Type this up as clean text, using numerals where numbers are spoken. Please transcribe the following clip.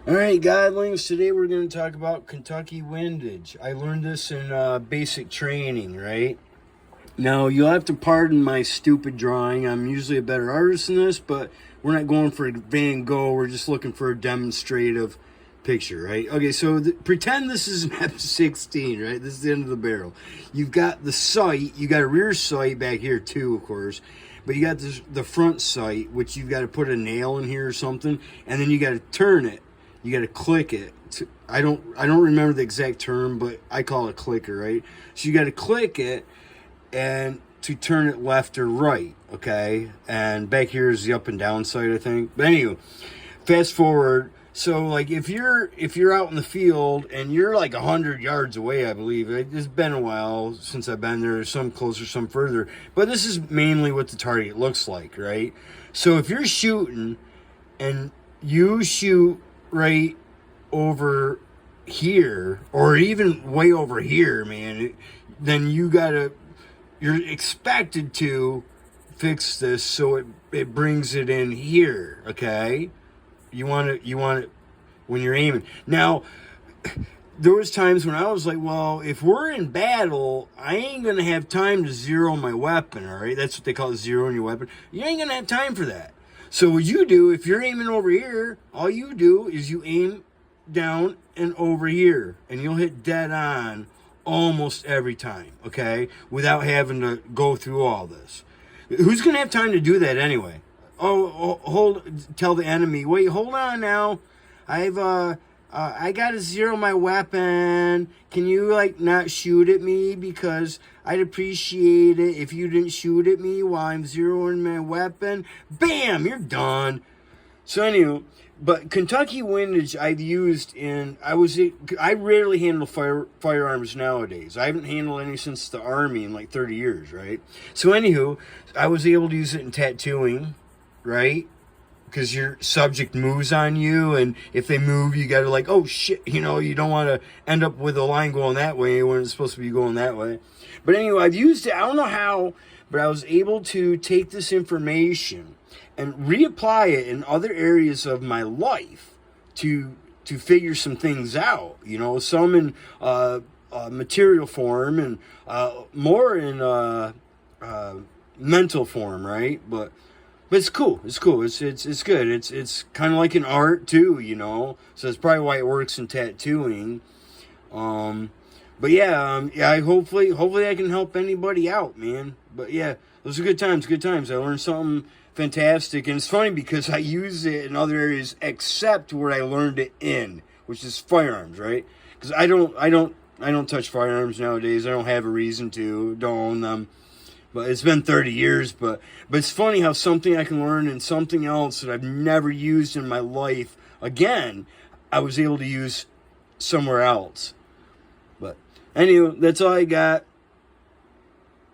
All right, Godlings, today we're going to talk about Kentucky windage. I learned this in basic training, right? Now, you'll have to pardon my stupid drawing. I'm usually a better artist than this, but we're not going for Van Gogh. We're just looking for a demonstrative picture, right? Okay, so pretend this is an F-16, right? This is the end of the barrel. You've got the sight. You got a rear sight back here, too, of course. But you got the front sight, which you've got to put a nail in here or something, and then you got to turn it. You got to click it. I don't remember the exact term, but I call it clicker, right? So you got to click it and to turn it left or right, okay? And back here is the up and down side, I think. But anyway, fast forward. So like if you're out in the field and you're like 100 yards away, I believe. It's been a while since I've been there. Some closer, some further. But this is mainly what the target looks like, right? So if you're shooting and you shoot right over here or even way over here, man, then you're expected to fix this so it brings it in here, okay? You want it when you're aiming. Now, there was times when I was like, well, if we're in battle, I ain't gonna have time to zero my weapon, all right? That's what they call it, zeroing your weapon. You ain't gonna have time for that. So what you do, if you're aiming over here, all you do is you aim down and over here, and you'll hit dead on almost every time, okay? Without having to go through all this. Who's going to have time to do that anyway? Tell the enemy, wait, hold on now. I got to zero my weapon. Can you, like, not shoot at me? Because I'd appreciate it if you didn't shoot at me while I'm zeroing my weapon. Bam! You're done. So, anyway, but Kentucky windage I've used I rarely handle firearms nowadays. I haven't handled any since the Army in, like, 30 years, right? So, anywho, I was able to use it in tattooing, right? Because your subject moves on you, and if they move, you got to like, oh shit, you don't want to end up with a line going that way when it's supposed to be going that way. But anyway, I've used it, I don't know how, but I was able to take this information and reapply it in other areas of my life to figure some things out, some in material form and more in mental form, right? But it's cool. It's cool. It's good. It's kind of like an art too, So that's probably why it works in tattooing. But yeah, hopefully I can help anybody out, man. But yeah, those are good times. Good times. I learned something fantastic, and it's funny because I use it in other areas except where I learned it in, which is firearms, right? Because I don't touch firearms nowadays. I don't have a reason to. Don't own them. But it's been 30 years, but it's funny how something I can learn and something else that I've never used in my life, again, I was able to use somewhere else. But anyway, that's all I got.